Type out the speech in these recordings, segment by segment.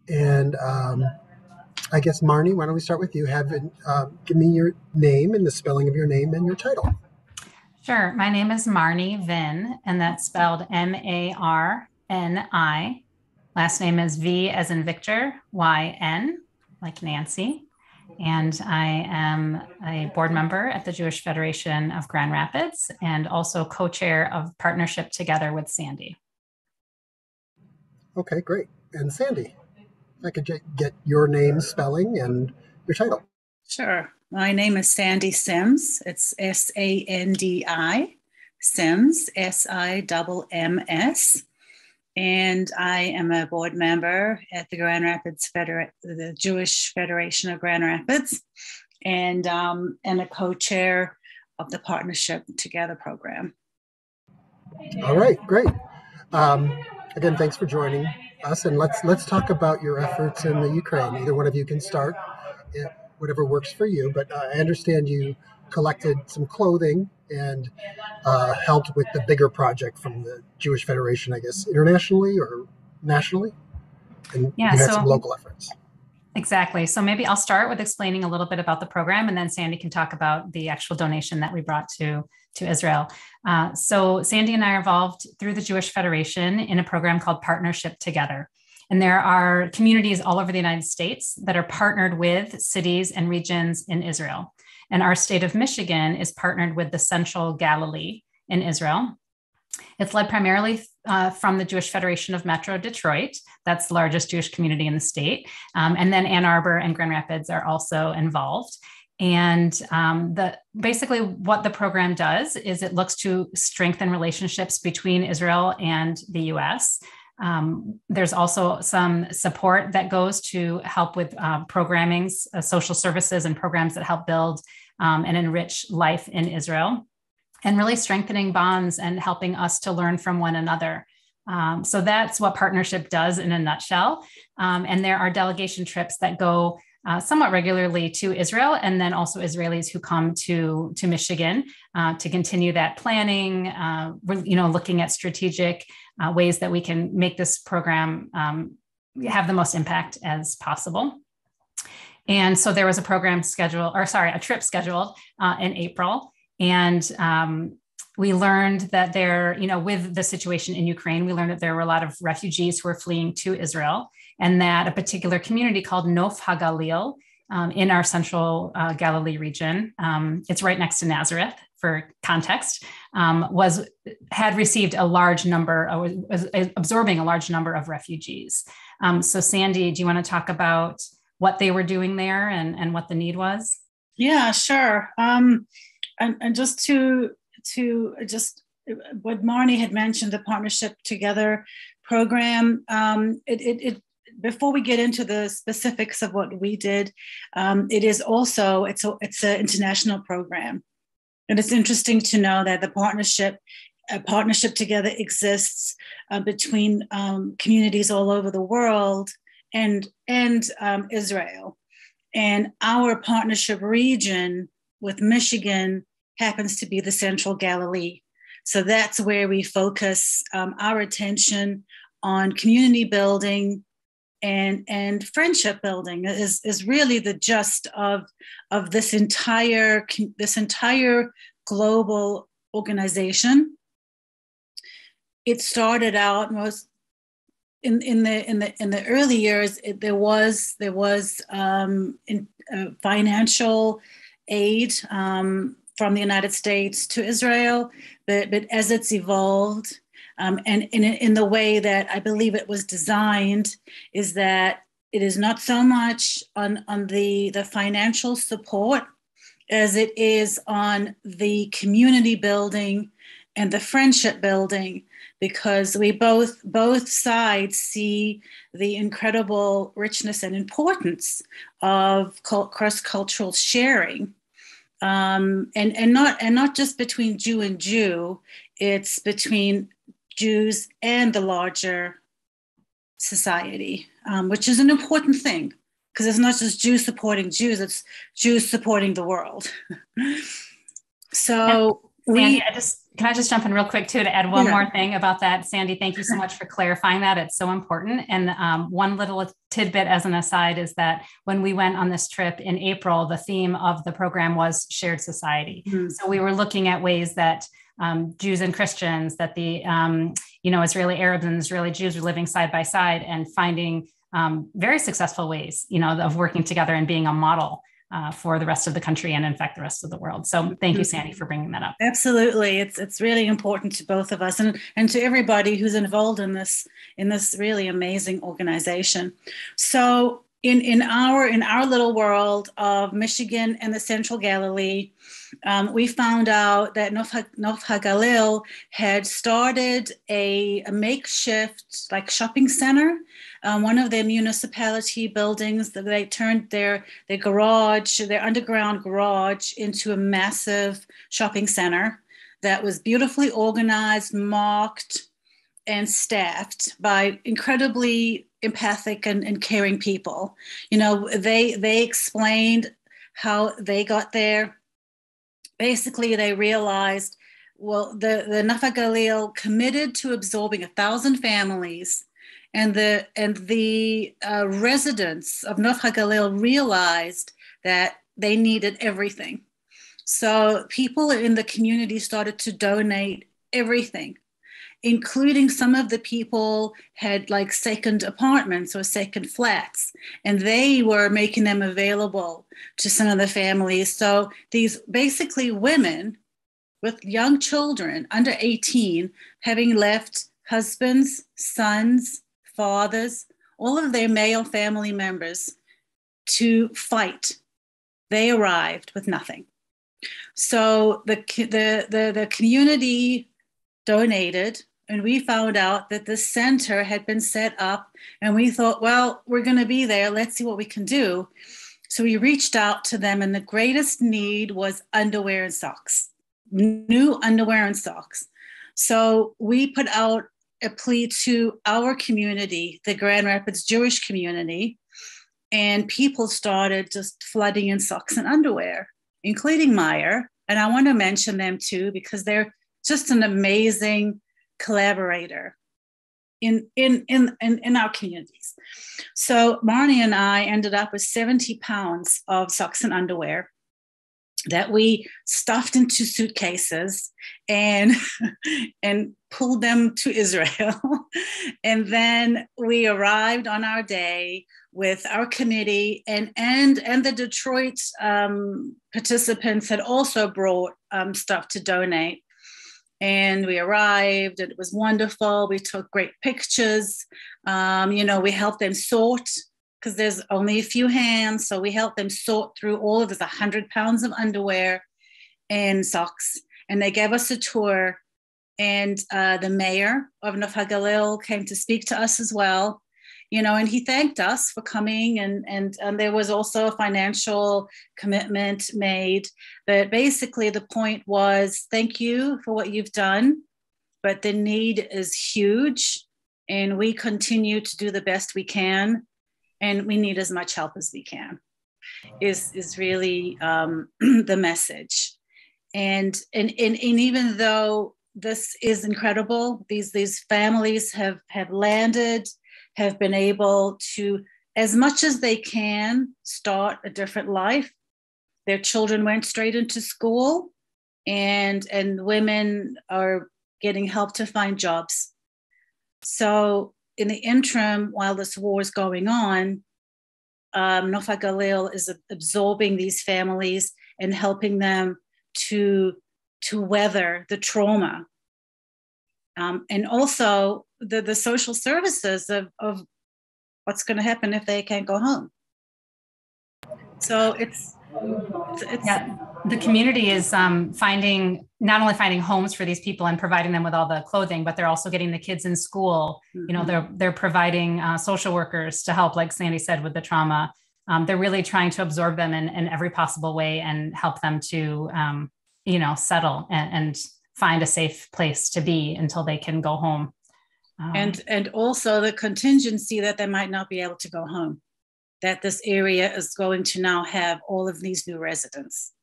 And I guess, Marnie, why don't we start with you? Give me your name and the spelling of your name and your title. Sure. My name is Marnie Vin, and that's spelled Marni. Last name is V as in Victor, YN, like Nancy. And I am a board member at the Jewish Federation of Grand Rapids and also co-chair of Partnership Together with Sandy. Okay, great. And Sandy, I could get your name, spelling, and your title. Sure. My name is Sandy Sims. It's Sandi, Sims, Simms. And I am a board member at the the Jewish Federation of Grand Rapids, and a co-chair of the Partnership Together program. All right, great. Again, thanks for joining us, and let's talk about your efforts in the Ukraine. Either one of you can start, whatever works for you. But I understand you collected some clothing and helped with the bigger project from the Jewish Federation, I guess, internationally or nationally, and you had some local efforts. Exactly. So maybe I'll start with explaining a little bit about the program, and then Sandy can talk about the actual donation that we brought to Israel. So Sandy and I are involved through the Jewish Federation in a program called Partnership Together. And there are communities all over the United States that are partnered with cities and regions in Israel. And our state of Michigan is partnered with the Central Galilee in Israel. It's led primarily from the Jewish Federation of Metro Detroit. That's the largest Jewish community in the state. And then Ann Arbor and Grand Rapids are also involved. And basically what the program does is it looks to strengthen relationships between Israel and the US. There's also some support that goes to help with programming, social services and programs that help build and enrich life in Israel, and really strengthening bonds and helping us to learn from one another. So that's what Partnership does in a nutshell. And there are delegation trips that go somewhat regularly to Israel, and then also Israelis who come to Michigan to continue that planning, looking at strategic ways that we can make this program have the most impact as possible. And so there was a trip scheduled in April. And we learned that with the situation in Ukraine, we learned that there were a lot of refugees who were fleeing to Israel, and that a particular community called Nof HaGalil in our Central Galilee region, it's right next to Nazareth for context, had received a large number, was absorbing a large number of refugees. So Sandy, do you want to talk about what they were doing there and what the need was? Yeah, sure. And just to what Marnie had mentioned, the Partnership Together program, before we get into the specifics of what we did, it's an international program. And it's interesting to know that the Partnership Together exists between communities all over the world and Israel. And our partnership region with Michigan happens to be the Central Galilee. So that's where we focus our attention on community building and friendship building is really the gist of this entire global organization. It started out in the early years. There was financial aid from the United States to Israel, but as it's evolved, and in the way that I believe it was designed, is that it is not so much on the financial support as it is on the community building and the friendship building, because we both sides see the incredible richness and importance of cross-cultural sharing. And not just between Jew and Jew, it's between Jews and the larger society, which is an important thing, because it's not just Jews supporting Jews, it's Jews supporting the world. So Sandy, can I just jump in real quick too to add one more thing about that? Sandy, thank you so much for clarifying that. It's so important. And one little tidbit as an aside is that when we went on this trip in April, the theme of the program was shared society. Mm-hmm. So we were looking at ways that Jews and Christians, that the Israeli Arabs and Israeli Jews were living side by side and finding very successful ways, of working together and being a model for the rest of the country and in fact the rest of the world. So thank you, Sandy, for bringing that up. Absolutely. It's really important to both of us and to everybody who's involved in this really amazing organization. So in our little world of Michigan and the Central Galilee, we found out that Nov HaGalil had started a makeshift like shopping center. One of their municipality buildings, that they turned their underground garage into a massive shopping center that was beautifully organized, marked, and staffed by incredibly empathic and caring people. They explained how they got there. Basically, they realized, well, the Nov HaGalil committed to absorbing 1,000 families, and the residents of Nov HaGalil realized that they needed everything. So people in the community started to donate everything, including some of the people had like second apartments or second flats, and they were making them available to some of the families. So these basically women with young children under 18, having left husbands, sons, fathers, all of their male family members to fight, they arrived with nothing. So the community donated, and we found out that the center had been set up, and we thought, well, we're going to be there. Let's see what we can do. So we reached out to them, and the greatest need was underwear and socks, new underwear and socks. So we put out a plea to our community, the Grand Rapids Jewish community, and people started just flooding in socks and underwear, including Meyer. And I want to mention them too, because they're just an amazing collaborator in our communities. So Marnie and I ended up with 70 pounds of socks and underwear that we stuffed into suitcases and pulled them to Israel. And then we arrived on our day with our committee, and the Detroit participants had also brought stuff to donate. And we arrived, and it was wonderful. We took great pictures. We helped them sort, because there's only a few hands. So we helped them sort through all of this 100 pounds of underwear and socks. And they gave us a tour. And the mayor of Nov HaGalil came to speak to us as well. And he thanked us for coming, and there was also a financial commitment made. But basically the point was, thank you for what you've done, but the need is huge, and we continue to do the best we can, and we need as much help as we can, is really the message. And even though this is incredible, these families have landed, have been able to, as much as they can, start a different life. Their children went straight into school, and women are getting help to find jobs. So in the interim, while this war is going on, Nov HaGalil is absorbing these families and helping them to weather the trauma. And also the social services of what's going to happen if they can't go home. So it's yeah, the community is not only finding homes for these people and providing them with all the clothing, but they're also getting the kids in school. Mm-hmm. They're providing social workers to help, like Sandy said, with the trauma. They're really trying to absorb them in every possible way and help them to settle and find a safe place to be until they can go home. And also the contingency that they might not be able to go home, that this area is going to now have all of these new residents.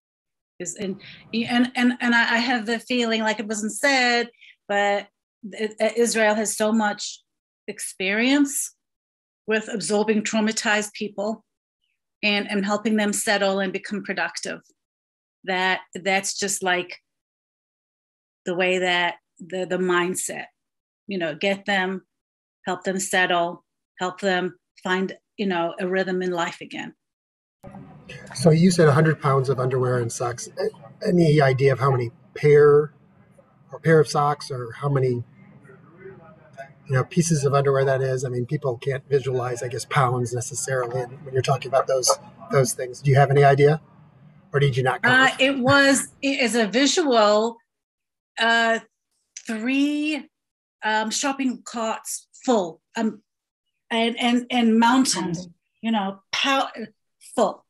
I have the feeling, like it wasn't said, but Israel has so much experience with absorbing traumatized people and helping them settle and become productive. That's just like the way that the mindset, get them, help them settle, help them find, a rhythm in life again. So you said 100 pounds of underwear and socks. Any idea of how many pair of socks, or how many pieces of underwear that is? I mean, people can't visualize, I guess, pounds necessarily when you're talking about those things. Do you have any idea, or did you not count? It is a visual. 3 shopping carts full, and mountains, full.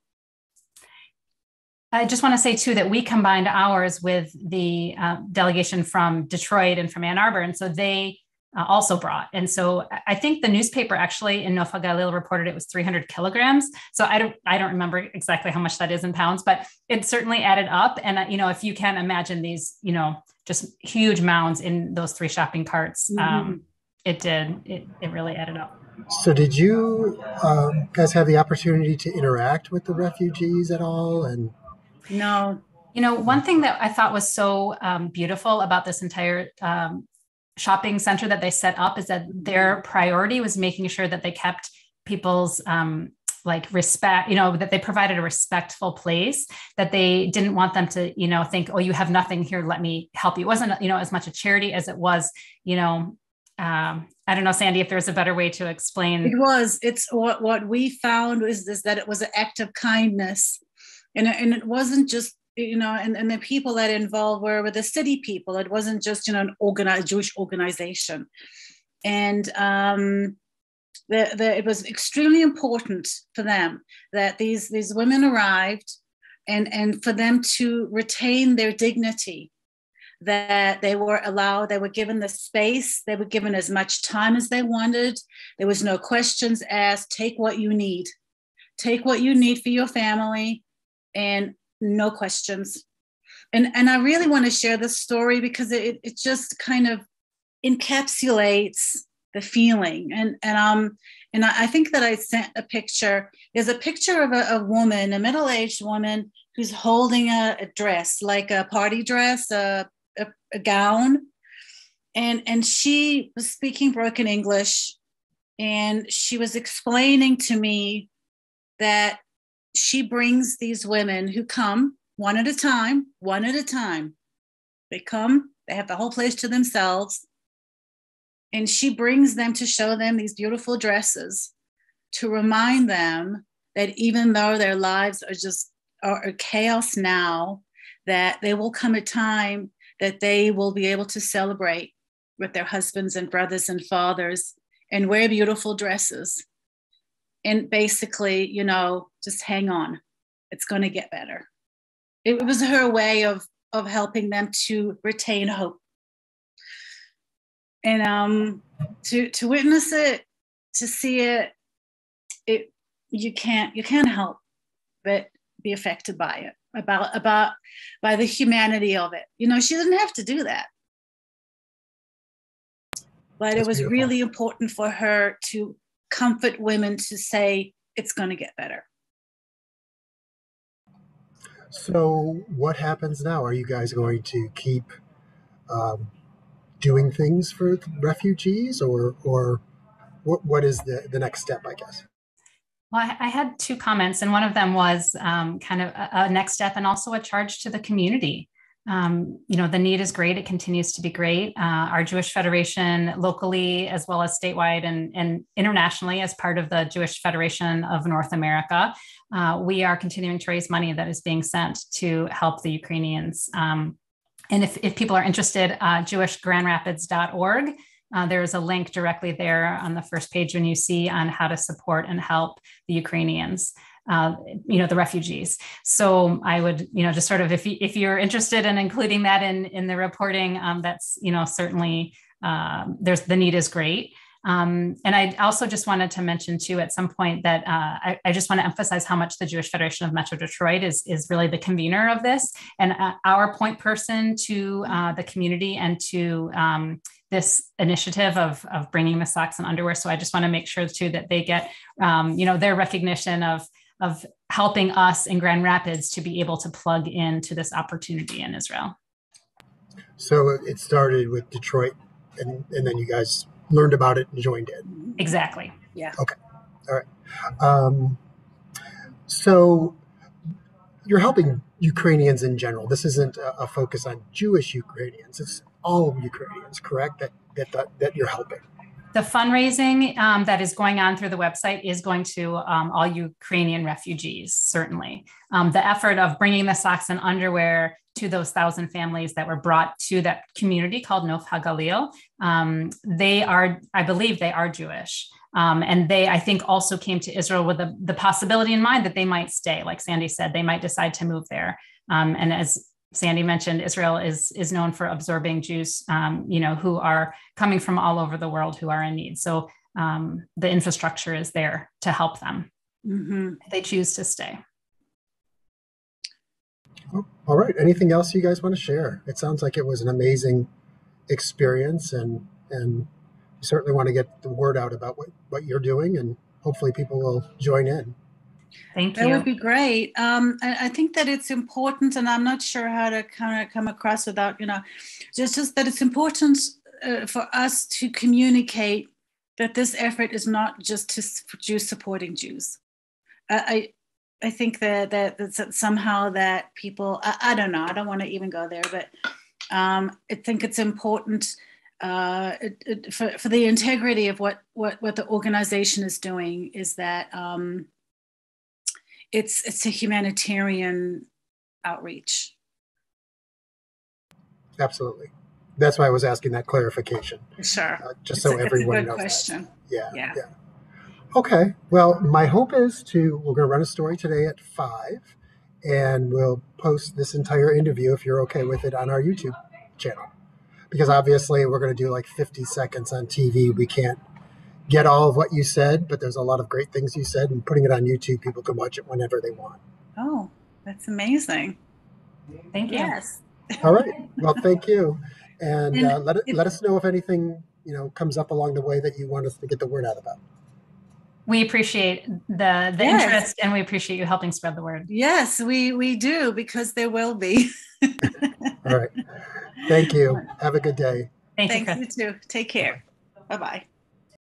I just want to say too that we combined ours with the delegation from Detroit and from Ann Arbor, and so they also brought. And so I think the newspaper actually in Nofa Galil reported it was 300 kilograms. So I don't remember exactly how much that is in pounds, but it certainly added up. And if you can imagine these, just huge mounds in those 3 shopping carts, it really added up. So did you guys have the opportunity to interact with the refugees at all? And no. One thing that I thought was so beautiful about this entire shopping center that they set up is that their priority was making sure that they kept people's respect, that they provided a respectful place, that they didn't want them to, think, oh, you have nothing here, let me help you. It wasn't, as much a charity as it was, I don't know, Sandy, if there's a better way to explain. It's what we found was that it was an act of kindness. And it wasn't just, and the people that involved were the city people. It wasn't just, an organized Jewish organization. And it was extremely important for them that these women arrived and for them to retain their dignity, that they were given the space, they were given as much time as they wanted. There was no questions asked. Take what you need for your family, and no questions. And I really want to share this story because it just kind of encapsulates the feeling. And I think that I sent a picture. There's a picture of a woman, a middle-aged woman, who's holding a dress, like a party dress, a gown. And she was speaking broken English. And she was explaining to me that she brings these women who come one at a time. They come, they have the whole place to themselves. And she brings them to show them these beautiful dresses, to remind them that even though their lives are chaos now, that there will come a time that they will be able to celebrate with their husbands and brothers and fathers and wear beautiful dresses. And basically, just hang on. It's going to get better. It was her way of helping them to retain hope. And to witness it, to see it, you can't help but be affected by it, by the humanity of it. She didn't have to do that. But That's it was beautiful. really important for her to comfort women, to say it's going to get better. So what happens now? Are you guys going to keep doing things for refugees, or what is the next step, I guess? Well, I had 2 comments, and one of them was kind of a next step and also a charge to the community. The need is great. It continues to be great. Our Jewish Federation locally, as well as statewide and internationally, as part of the Jewish Federation of North America, we are continuing to raise money that is being sent to help the Ukrainians. And if people are interested, jewishgrandrapids.org. There's a link directly there on the first page when you see on how to support and help the Ukrainians. The refugees. So I would, just sort of, if you're interested in including that in the reporting, that's, certainly the need is great. And I also just wanted to mention too at some point that I just want to emphasize how much the Jewish Federation of Metro Detroit is really the convener of this and our point person to the community and to this initiative of bringing the socks and underwear. So I just want to make sure too that they get their recognition of helping us in Grand Rapids to be able to plug into this opportunity in Israel. So it started with Detroit, and then you guys learned about it and joined in. Exactly. Yeah. Okay. All right. So you're helping Ukrainians in general. This isn't a focus on Jewish Ukrainians. It's all Ukrainians, correct? That you're helping. The fundraising that is going on through the website is going to all Ukrainian refugees, certainly. The effort of bringing the socks and underwear to those 1,000 families that were brought to that community called Nof HaGalil, I believe they are Jewish. And they, I think, also came to Israel with the possibility in mind that they might stay. Like Sandy said, they might decide to move there. And as Sandy mentioned, Israel is known for absorbing Jews, who are coming from all over the world who are in need. So the infrastructure is there to help them if they choose to stay. All right. Anything else you guys want to share? It sounds like it was an amazing experience, and you certainly want to get the word out about what you're doing, and hopefully people will join in. Thank you. That would be great. I think that it's important, and I'm not sure how to kind of come across without, just that it's important for us to communicate that this effort is not just for Jews supporting Jews. I think that somehow that people, I don't know, I don't want to even go there, but I think it's important for the integrity of what the organization is doing is that it's a humanitarian outreach. Absolutely. That's why I was asking that clarification. Sure. Just so everyone knows. Question. Yeah. Okay. Well, my hope is we're going to run a story today at 5, and we'll post this entire interview, if you're okay with it, on our YouTube channel. Because obviously we're going to do like 50 seconds on TV. We can't get all of what you said, but there's a lot of great things you said, and putting it on YouTube, people can watch it whenever they want. Oh, that's amazing. Thank you. Yes. All right. Well, thank you. And let us know if anything, comes up along the way that you want us to get the word out about. We appreciate the interest, and we appreciate you helping spread the word. Yes, we do, because there will be. All right. Thank you. Have a good day. Thank you, Thanks, Chris. you too. Take care. Bye-bye.